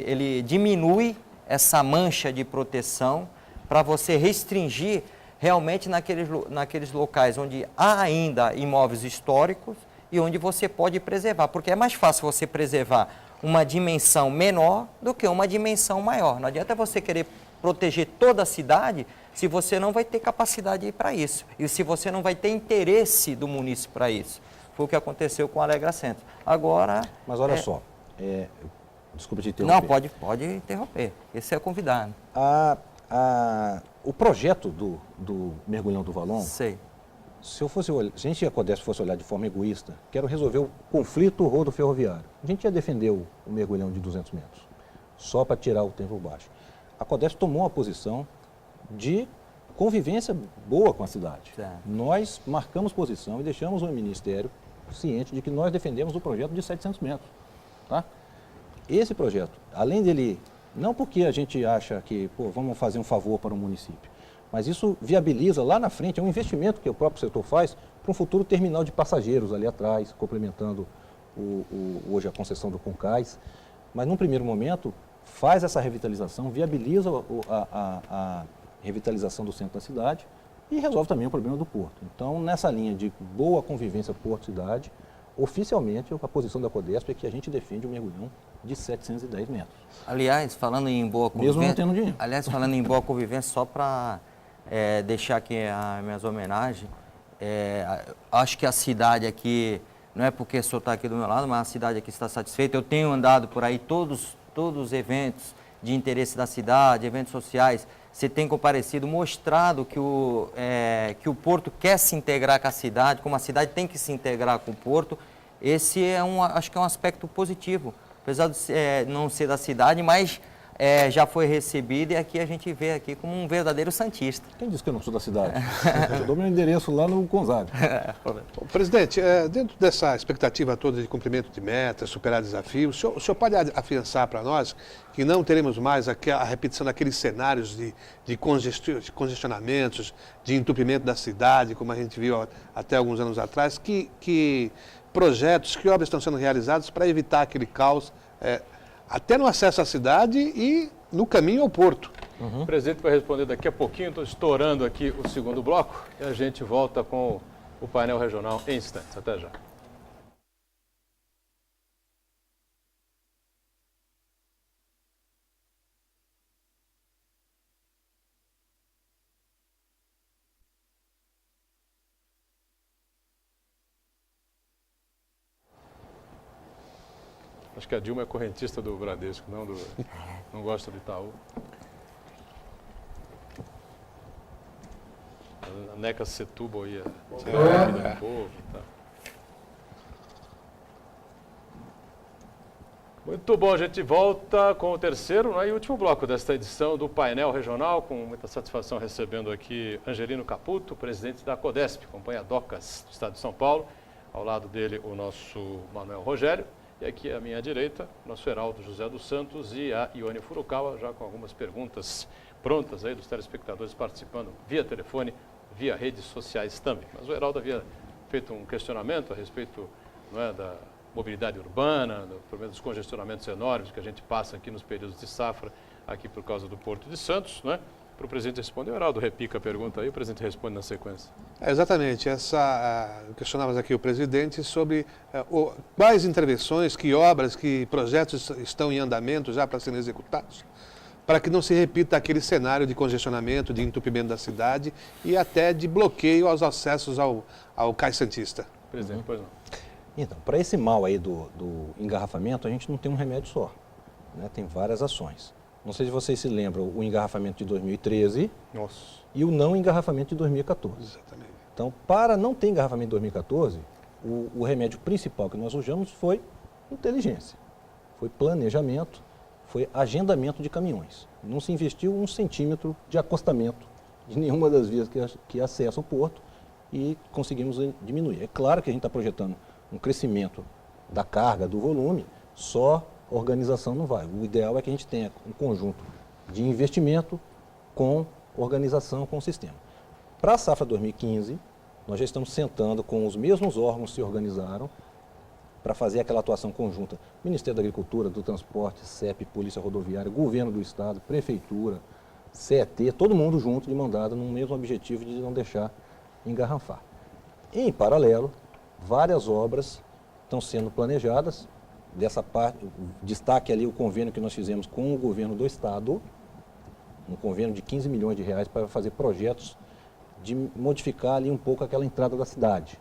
ele diminui essa mancha de proteção para você restringir realmente naqueles locais onde há ainda imóveis históricos e onde você pode preservar, porque é mais fácil você preservar uma dimensão menor do que uma dimensão maior. Não adianta você querer proteger toda a cidade se você não vai ter capacidade para isso e se você não vai ter interesse do município para isso. Foi o que aconteceu com o Alegra Centro. Agora... Mas olha só, desculpa te interromper. Não, pode interromper. Esse é convidado. O projeto do Mergulhão do Valon, Sei. se a gente a CODESP fosse olhar de forma egoísta, quero resolver o conflito rodo-ferroviário. A gente ia defender o mergulhão de 200 metros, só para tirar o tempo baixo. A CODESP tomou uma posição de convivência boa com a cidade. Certo. Nós marcamos posição e deixamos o Ministério ciente de que nós defendemos o projeto de 700 metros. Tá? Esse projeto, além dele, não porque a gente acha que vamos fazer um favor para o município, mas isso viabiliza lá na frente, é um investimento que o próprio setor faz para um futuro terminal de passageiros ali atrás, complementando hoje a concessão do Concais. Mas num primeiro momento faz essa revitalização, viabiliza a revitalização do centro da cidade e resolve também o problema do porto. Então, nessa linha de boa convivência porto-cidade, oficialmente a posição da CODESP é que a gente defende o mergulhão de 710 metros. Aliás, falando em boa convivência... Mesmo não tendo dinheiro. Aliás, falando em boa convivência, só para deixar aqui as minhas homenagens, acho que a cidade aqui, não é porque o senhor está aqui do meu lado, mas a cidade aqui está satisfeita. Eu tenho andado por aí todos os eventos de interesse da cidade, eventos sociais, você tem comparecido, mostrado que o Porto quer se integrar com a cidade, como a cidade tem que se integrar com o Porto. Esse acho que é um aspecto positivo, apesar de não ser da cidade, mas já foi recebido e aqui a gente vê aqui como um verdadeiro santista. Quem disse que eu não sou da cidade? Eu dou meu endereço lá no Gonzaga. Presidente, dentro dessa expectativa toda de cumprimento de metas, superar desafios, o senhor pode afiançar para nós que não teremos mais a repetição daqueles cenários de congestionamentos, de entupimento da cidade, como a gente viu até alguns anos atrás, que projetos, que obras estão sendo realizadas para evitar aquele caos, até no acesso à cidade e no caminho ao porto? O presidente vai responder daqui a pouquinho, estou estourando aqui o segundo bloco e a gente volta com o painel regional em instantes. Até já. Acho que a Dilma é correntista do Bradesco, não gosta do Itaú. A Neca Setúbal ia tirar a vida do povo. Tá. Muito bom, a gente volta com o terceiro e último bloco desta edição do Painel Regional, com muita satisfação recebendo aqui Angelino Caputo, presidente da CODESP, Companhia Docas do Estado de São Paulo. Ao lado dele, o nosso Manuel Rogério. E aqui à minha direita, o nosso Heraldo José dos Santos e a Ione Furukawa, já com algumas perguntas prontas aí dos telespectadores participando via telefone, via redes sociais também. Mas o Heraldo havia feito um questionamento a respeito da mobilidade urbana, pelo menos dos congestionamentos enormes que a gente passa aqui nos períodos de safra, aqui por causa do Porto de Santos, Para o presidente responder, o Heraldo repica a pergunta aí, o presidente responde na sequência. Exatamente. Questionávamos aqui o presidente sobre quais intervenções, que obras, que projetos estão em andamento já para serem executados, para que não se repita aquele cenário de congestionamento, de entupimento da cidade e até de bloqueio aos acessos ao Cais Santista. Presidente, pois não. Então, para esse mal aí do engarrafamento, a gente não tem um remédio só, tem várias ações. Não sei se vocês se lembram, o engarrafamento de 2013 e o não engarrafamento de 2014. Exatamente. Então, para não ter engarrafamento de 2014, o remédio principal que nós usamos foi inteligência, foi planejamento, foi agendamento de caminhões. Não se investiu 1 centímetro de acostamento de nenhuma das vias que acessa o porto e conseguimos diminuir. É claro que a gente está projetando um crescimento da carga, do volume, só organização não vai. O ideal é que a gente tenha um conjunto de investimento com organização com o sistema. Para a safra 2015, nós já estamos sentando com os mesmos órgãos que se organizaram para fazer aquela atuação conjunta. Ministério da Agricultura, do Transporte, CEP, Polícia Rodoviária, Governo do Estado, Prefeitura, CET, todo mundo junto de mão dada no mesmo objetivo de não deixar engarrafar. Em paralelo, várias obras estão sendo planejadas. Dessa parte, destaque ali o convênio que nós fizemos com o Governo do Estado, um convênio de 15 milhões de reais para fazer projetos de modificar ali um pouco aquela entrada da cidade,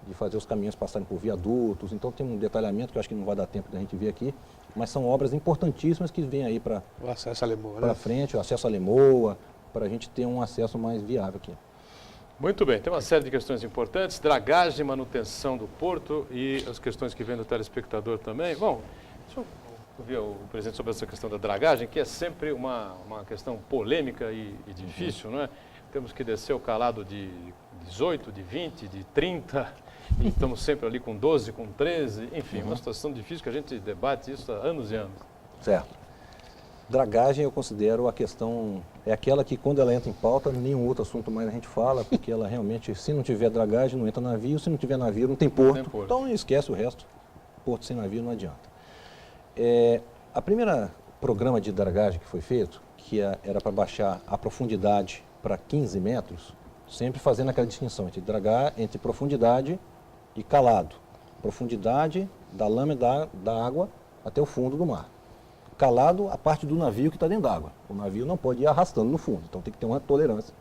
de fazer os caminhões passarem por viadutos. Então tem um detalhamento que eu acho que não vai dar tempo da gente ver aqui, mas são obras importantíssimas que vêm aí para O acesso à Lemoa, para né? frente, o acesso à Lemoa, para a gente ter um acesso mais viável aqui. Muito bem, tem uma série de questões importantes, dragagem, manutenção do porto e as questões que vêm do telespectador também. Bom, deixa eu ouvir o presidente sobre essa questão da dragagem, que é sempre uma questão polêmica e difícil, não é? Temos que descer o calado de 18, de 20, de 30, e estamos sempre ali com 12, com 13, enfim, uma situação difícil que a gente debate isso há anos e anos. Certo. Dragagem eu considero a questão, é aquela que quando ela entra em pauta, nenhum outro assunto mais a gente fala, porque ela realmente, se não tiver dragagem, não entra navio, se não tiver navio, não tem porto, então esquece o resto, porto sem navio não adianta. A primeira programa de dragagem que foi feito, que era para baixar a profundidade para 15 metros, sempre fazendo aquela distinção entre profundidade e calado. Profundidade da lâmina da água até o fundo do mar. Calado a parte do navio que está dentro d'água. O navio não pode ir arrastando no fundo, então tem que ter uma tolerância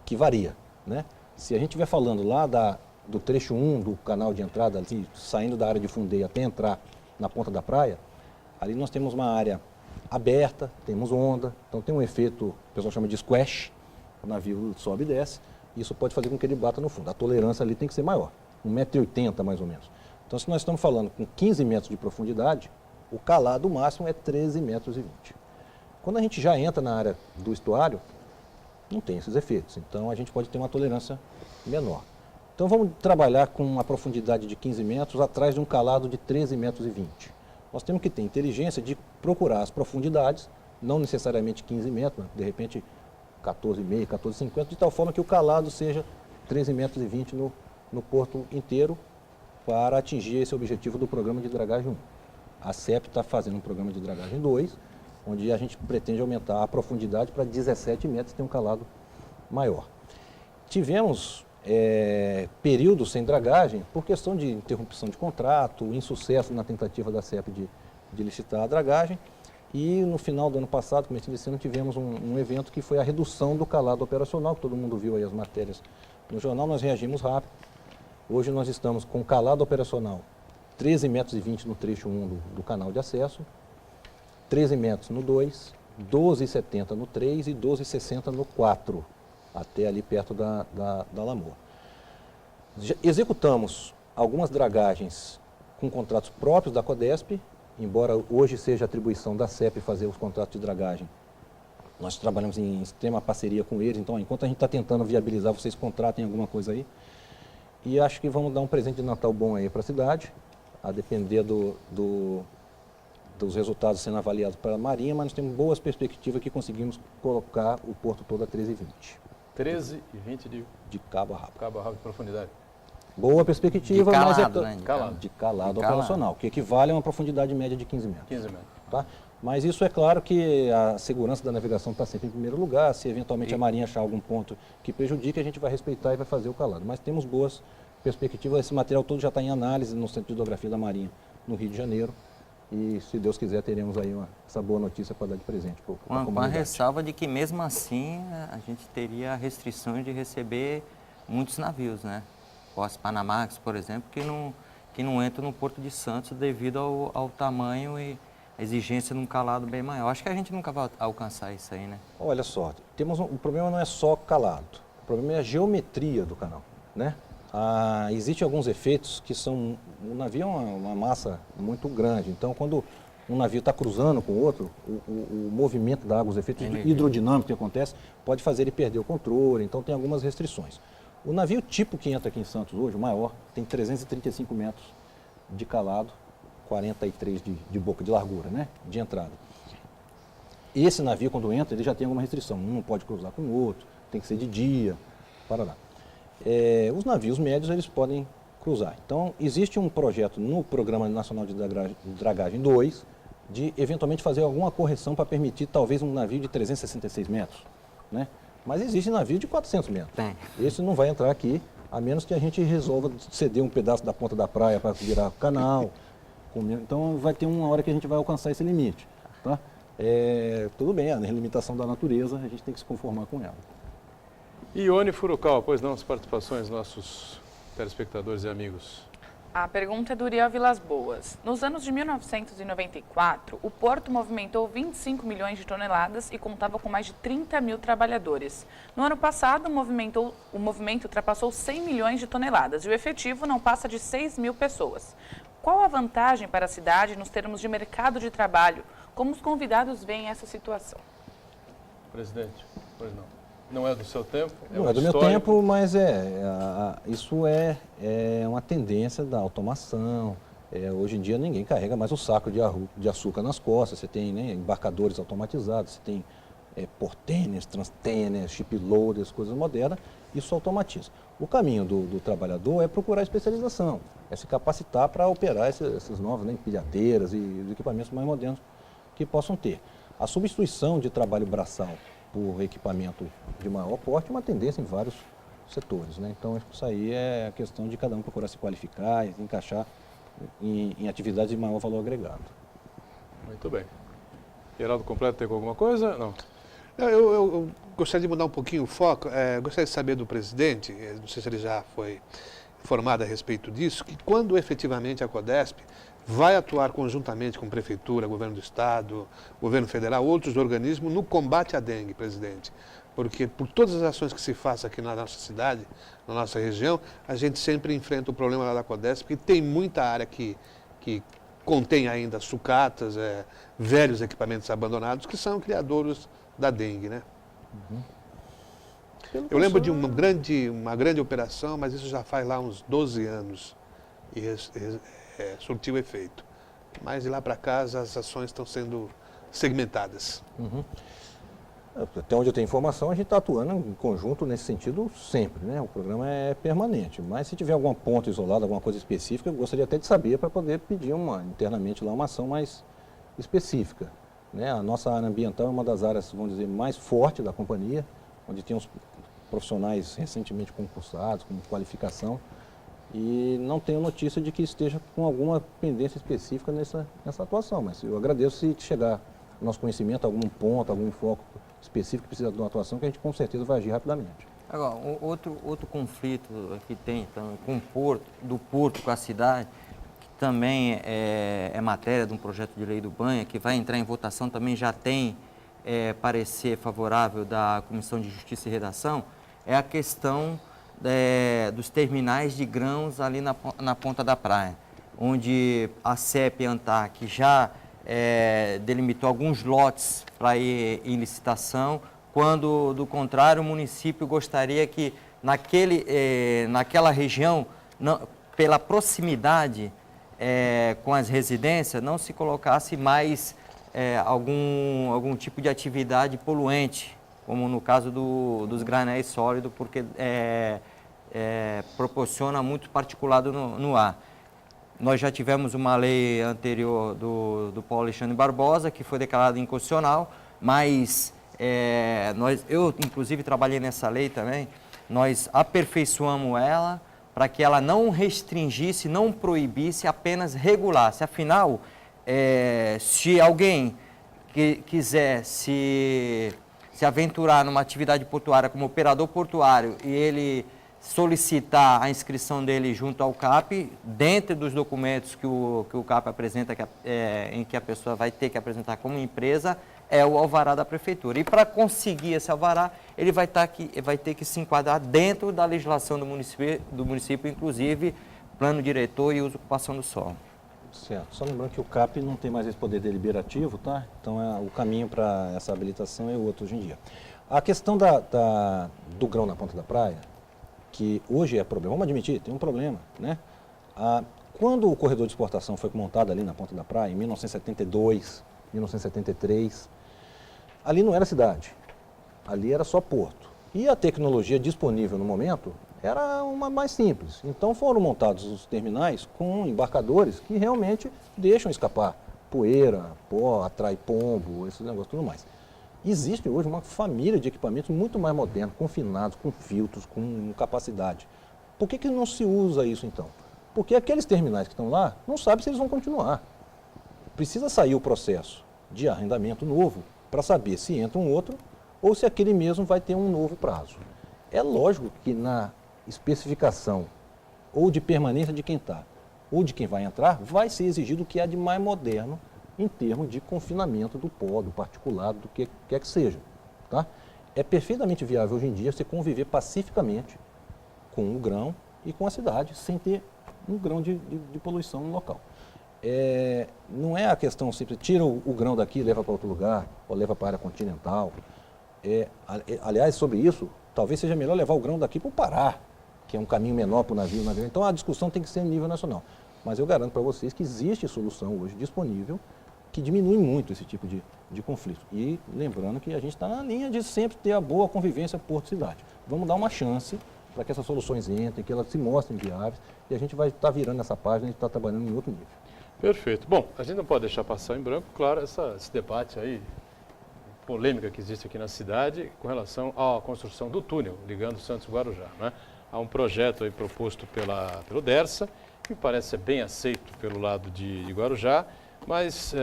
que varia, né? Se a gente estiver falando lá do trecho 1 do canal de entrada, ali, saindo da área de fundeio até entrar na ponta da praia, ali nós temos uma área aberta, temos onda, então tem um efeito, o pessoal chama de squash, o navio sobe e desce, isso pode fazer com que ele bata no fundo. A tolerância ali tem que ser maior, 1,80 m mais ou menos. Então se nós estamos falando com 15 metros de profundidade, o calado máximo é 13,20 metros. Quando a gente já entra na área do estuário, não tem esses efeitos, então a gente pode ter uma tolerância menor. Então vamos trabalhar com uma profundidade de 15 metros atrás de um calado de 13,20 metros. Nós temos que ter inteligência de procurar as profundidades, não necessariamente 15 metros, mas de repente 14,5, 14,50, de tal forma que o calado seja 13,20 metros no porto inteiro para atingir esse objetivo do programa de dragagem 1. A CEP está fazendo um programa de dragagem 2, onde a gente pretende aumentar a profundidade para 17 metros, tem um calado maior. Tivemos períodos sem dragagem por questão de interrupção de contrato, insucesso na tentativa da CEP de licitar a dragagem, e no final do ano passado, começo desse ano, tivemos um evento que foi a redução do calado operacional, que todo mundo viu aí as matérias no jornal, nós reagimos rápido. Hoje nós estamos com calado operacional 13,20 metros no trecho 1 do canal de acesso, 13 metros no 2, 12,70 no 3 e 12,60 no 4, até ali perto da Lamoa. Executamos algumas dragagens com contratos próprios da Codesp, embora hoje seja atribuição da CEP fazer os contratos de dragagem. Nós trabalhamos em extrema parceria com eles, então enquanto a gente está tentando viabilizar, vocês contratem alguma coisa aí. E acho que vamos dar um presente de Natal bom aí para a cidade, a depender dos resultados sendo avaliados pela Marinha, mas nós temos boas perspectivas que conseguimos colocar o porto todo a 13,20. 13,20 de cabo a rabo. Cabo a rabo de profundidade. Boa perspectiva, De calado, mas né? de calado operacional, que equivale a uma profundidade média de 15 metros. 15 metros. Tá? Mas isso é claro que a segurança da navegação está sempre em primeiro lugar. Se eventualmente a Marinha achar algum ponto que prejudique, a gente vai respeitar e vai fazer o calado. Mas temos boas perspectivas. Esse material todo já está em análise no Centro de Hidrografia da Marinha, no Rio de Janeiro. E, se Deus quiser, teremos aí essa boa notícia para dar de presente para a comunidade. Com a ressalva de que, mesmo assim, a gente teria a restrição de receber muitos navios, né? Os Panamax, por exemplo, que não entram no Porto de Santos devido ao tamanho e exigência de um calado bem maior. Acho que a gente nunca vai alcançar isso aí, né? Olha só, o problema não é só calado, o problema é a geometria do canal, né? Existem alguns efeitos que são... O navio é uma massa muito grande, então quando um navio está cruzando com o outro, o movimento da água, os efeitos hidrodinâmicos que acontecem, pode fazer ele perder o controle, então tem algumas restrições. O navio tipo que entra aqui em Santos hoje, o maior, tem 335 metros de calado, 43 de boca de largura, né, de entrada. esse navio, quando entra, ele já tem alguma restrição. Um não pode cruzar com o outro, tem que ser de dia, parará. Os navios médios, eles podem cruzar. Então, existe um projeto no Programa Nacional de Dragagem 2, de eventualmente fazer alguma correção para permitir talvez um navio de 366 metros, né? Mas existe navio de 400 metros. Tem. Esse não vai entrar aqui, a menos que a gente resolva ceder um pedaço da ponta da praia para virar canal. Então, vai ter uma hora que a gente vai alcançar esse limite, tá? Tudo bem, a limitação da natureza, a gente tem que se conformar com ela. Ione Furukawa, pois não, as participações dos nossos telespectadores e amigos. A pergunta é do Uriel Vilas Boas. Nos anos de 1994, o porto movimentou 25 milhões de toneladas e contava com mais de 30 mil trabalhadores. No ano passado, o movimento ultrapassou 100 milhões de toneladas e o efetivo não passa de 6 mil pessoas. Qual a vantagem para a cidade nos termos de mercado de trabalho? Como os convidados veem essa situação? Presidente, pois não. Não é do seu tempo? Não é do meu tempo, mas isso é uma tendência da automação. Hoje em dia ninguém carrega mais o saco de açúcar nas costas. Você tem, né, embarcadores automatizados, você tem portênios, transtênios, ship loaders, coisas modernas. Isso automatiza. O caminho do trabalhador é procurar especialização, é se capacitar para operar esses novos, né, empilhadeiras e os equipamentos mais modernos que possam ter. A substituição de trabalho braçal por equipamento de maior porte é uma tendência em vários setores, né? Então, isso aí é a questão de cada um procurar se qualificar e encaixar em atividades de maior valor agregado. Muito bem. Geraldo Completo, tem alguma coisa? Não. Eu gostaria de mudar um pouquinho o foco. Gostaria de saber do presidente, não sei se ele já foi informado a respeito disso, que quando efetivamente a CODESP vai atuar conjuntamente com Prefeitura, Governo do Estado, Governo Federal, outros organismos, no combate à dengue, presidente. Porque por todas as ações que se fazem aqui na nossa cidade, na nossa região, a gente sempre enfrenta o problema lá da CODESP, porque tem muita área que contém ainda sucatas, velhos equipamentos abandonados, que são criadouros da dengue, né? Eu lembro de uma grande operação, mas isso já faz lá uns 12 anos e surtiu efeito. Mas de lá para cá as ações estão sendo segmentadas. Até onde eu tenho informação, a gente está atuando em conjunto nesse sentido sempre, né? O programa é permanente, mas se tiver algum ponto isolado, alguma coisa específica, eu gostaria até de saber para poder pedir internamente lá uma ação mais específica, né? A nossa área ambiental é uma das áreas, vamos dizer, mais fortes da companhia, onde tem uns profissionais recentemente concursados, com qualificação, e não tenho notícia de que esteja com alguma pendência específica nessa atuação, mas eu agradeço se chegar ao nosso conhecimento algum ponto, algum foco específico que precisa de uma atuação, que a gente com certeza vai agir rapidamente. Agora, outro conflito que tem também com o porto, do porto com a cidade, que também é matéria de um projeto de lei do Banha, que vai entrar em votação, também já tem parecer favorável da Comissão de Justiça e Redação, é a questão dos terminais de grãos ali na ponta da praia, onde a CEP ANTAC já delimitou alguns lotes para ir em licitação, quando, do contrário, o município gostaria que naquela região, pela proximidade com as residências, não se colocasse mais algum tipo de atividade poluente, como no caso dos granéis sólidos, porque proporciona muito particulado no ar. Nós já tivemos uma lei anterior do Paulo Alexandre Barbosa, que foi declarada inconstitucional, mas eu, inclusive, trabalhei nessa lei também, nós aperfeiçoamos ela para que ela não restringisse, não proibisse, apenas regulasse. Afinal, se alguém quiser se aventurar numa atividade portuária como operador portuário e ele solicitar a inscrição dele junto ao CAP, dentro dos documentos que o CAP apresenta, em que a pessoa vai ter que apresentar como empresa, é o alvará da prefeitura. E para conseguir esse alvará, ele vai ter que se enquadrar dentro da legislação do município, inclusive plano diretor e uso e ocupação do solo. Certo. Só lembrando que o CAP não tem mais esse poder deliberativo, tá? Então o caminho para essa habilitação é outro hoje em dia. A questão do grão na ponta da praia, que hoje é problema, vamos admitir, tem um problema, né? Quando o corredor de exportação foi montado ali na ponta da praia, em 1972, 1973, ali não era cidade, ali era só porto. E a tecnologia disponível no momento era uma mais simples. Então foram montados os terminais com embarcadores que realmente deixam escapar poeira, pó, atrai pombo, esses negócios tudo mais. Existe hoje uma família de equipamentos muito mais modernos, confinados, com filtros, com capacidade. Por que não se usa isso então? Porque aqueles terminais que estão lá não sabem se eles vão continuar. Precisa sair o processo de arrendamento novo para saber se entra um outro ou se aquele mesmo vai ter um novo prazo. É lógico que na especificação ou de permanência de quem está ou de quem vai entrar, vai ser exigido o que há de mais moderno em termos de confinamento do pó, do particulado, do que quer que seja. Tá? É perfeitamente viável hoje em dia você conviver pacificamente com o grão e com a cidade, sem ter um grão de poluição no local. Não é a questão simples, tira o grão daqui e leva para outro lugar, ou leva para a área continental. Aliás, sobre isso, talvez seja melhor levar o grão daqui para o Pará, que é um caminho menor para o navio. Então a discussão tem que ser a nível nacional. Mas eu garanto para vocês que existe solução hoje disponível que diminui muito esse tipo de conflito. E lembrando que a gente está na linha de sempre ter a boa convivência porto-cidade. Vamos dar uma chance para que essas soluções entrem, que elas se mostrem viáveis, e a gente vai estar virando essa página e estar trabalhando em outro nível. Perfeito. Bom, a gente não pode deixar passar em branco, claro, esse debate aí, polêmica que existe aqui na cidade com relação à construção do túnel ligando Santos e Guarujá, né? Há um projeto aí proposto pelo DERSA, que parece ser bem aceito pelo lado de Guarujá, mas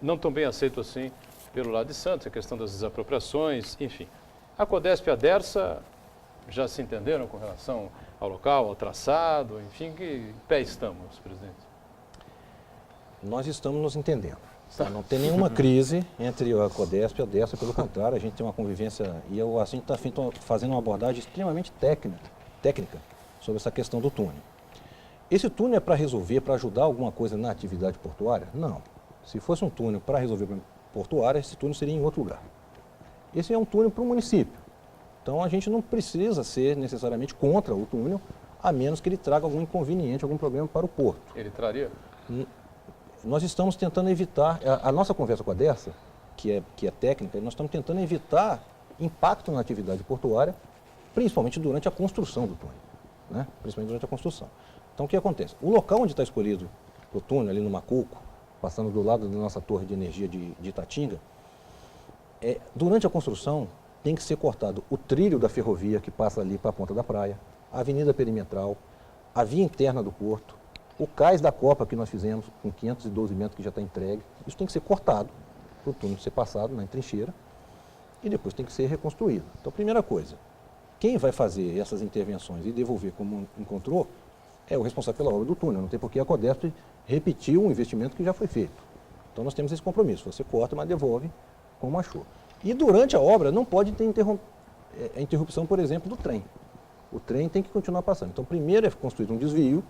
não tão bem aceito assim pelo lado de Santos, a questão das desapropriações, enfim. A CODESP e a DERSA já se entenderam com relação ao local, ao traçado, enfim, que pé estamos, presidente? Nós estamos nos entendendo. Tá? Não tem nenhuma crise entre a CODESP e a DERSA, pelo contrário, a gente tem uma convivência e a gente está fazendo uma abordagem extremamente técnica sobre essa questão do túnel. Esse túnel é para resolver, para ajudar alguma coisa na atividade portuária? Não. Se fosse um túnel para resolver o problema portuário, esse túnel seria em outro lugar. Esse é um túnel para o município. Então a gente não precisa ser necessariamente contra o túnel, a menos que ele traga algum inconveniente, algum problema para o porto. Ele traria? Nós estamos tentando evitar, a nossa conversa com a DERSA, que é técnica, nós estamos tentando evitar impacto na atividade portuária, principalmente durante a construção do túnel. Né? Principalmente durante a construção. Então o que acontece? O local onde está escolhido o túnel, ali no Macuco, passando do lado da nossa torre de energia de Itatinga, durante a construção tem que ser cortado o trilho da ferrovia que passa ali para a ponta da praia, a avenida perimetral, a via interna do porto, o cais da Copa que nós fizemos com 512 metros que já está entregue. Isso tem que ser cortado para o túnel ser passado na trincheira e depois tem que ser reconstruído. Então, primeira coisa, quem vai fazer essas intervenções e devolver como encontrou é o responsável pela obra do túnel. Não tem por que a CODESP repetir um investimento que já foi feito. Então nós temos esse compromisso. Você corta, mas devolve como achou. E durante a obra não pode ter interrupção, por exemplo, do trem. O trem tem que continuar passando. Então primeiro é construído um desvio.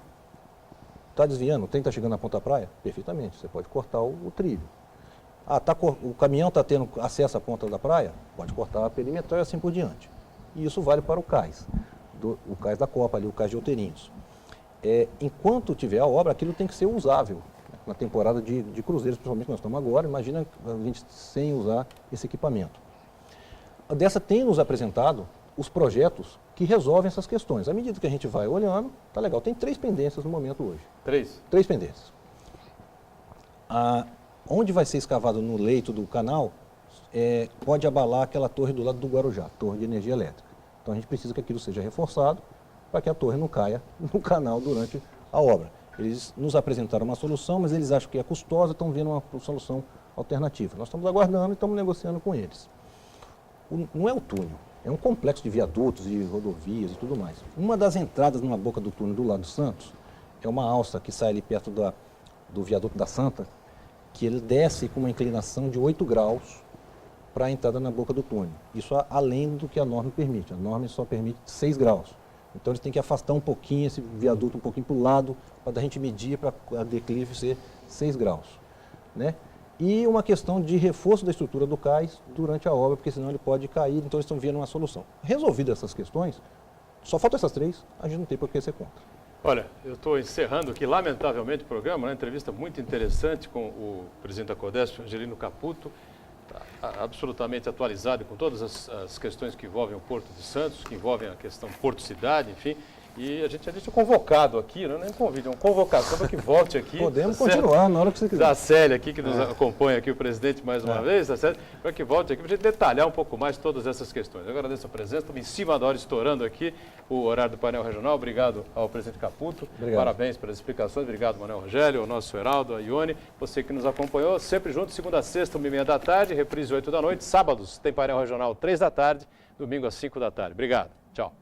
Está desviando, o trem está chegando na ponta da praia? Perfeitamente, você pode cortar o trilho. O caminhão está tendo acesso à ponta da praia? Pode cortar a perimetral e assim por diante. E isso vale para o cais. O cais da Copa ali, o cais de Outeirinhos. Enquanto tiver a obra, aquilo tem que ser usável. Na temporada de cruzeiros, principalmente que nós estamos agora, imagina a gente sem usar esse equipamento. A DERSA tem nos apresentado os projetos que resolvem essas questões. À medida que a gente vai olhando, tá legal. Tem 3 pendências no momento hoje. 3 pendências. Onde vai ser escavado no leito do canal, pode abalar aquela torre do lado do Guarujá, torre de energia elétrica. Então a gente precisa que aquilo seja reforçado para que a torre não caia no canal durante a obra. Eles nos apresentaram uma solução, mas eles acham que é custosa, estão vendo uma solução alternativa. Nós estamos aguardando e estamos negociando com eles. Não é o túnel, é um complexo de viadutos e rodovias e tudo mais. Uma das entradas numa boca do túnel do lado do Santos é uma alça que sai ali perto do viaduto da Santa, que ele desce com uma inclinação de 8 graus para a entrada na boca do túnel. Isso além do que a norma permite. A norma só permite 6 graus. Então eles têm que afastar um pouquinho esse viaduto um pouquinho para o lado, para a gente medir para a declive ser 6 graus. Né? E uma questão de reforço da estrutura do cais durante a obra, porque senão ele pode cair, então eles estão vendo uma solução. Resolvidas essas questões, só faltam essas 3, a gente não tem por que ser contra. Olha, eu estou encerrando aqui, lamentavelmente, o programa, uma entrevista muito interessante com o presidente da CODESP, Angelino Caputo. absolutamente atualizado com todas as questões que envolvem o Porto de Santos, que envolvem a questão Porto Cidade, enfim. E a gente é convocado aqui, não é um convite, é uma convocação para que volte aqui. Podemos continuar na hora que você quiser. Da Célia aqui, que nos acompanha aqui, o presidente mais uma vez, da Célia, para que volte aqui para a gente detalhar um pouco mais todas essas questões. Eu agradeço a presença, estamos em cima da hora, estourando aqui o horário do painel regional. Obrigado ao presidente Caputo, parabéns pelas explicações, obrigado Manuel Rogério, ao nosso Heraldo, a Ione, você que nos acompanhou, sempre junto, segunda a sexta, 1h30 da tarde, reprise 8 da noite, sábados tem painel regional 3 da tarde, domingo às 5 da tarde. Obrigado, tchau.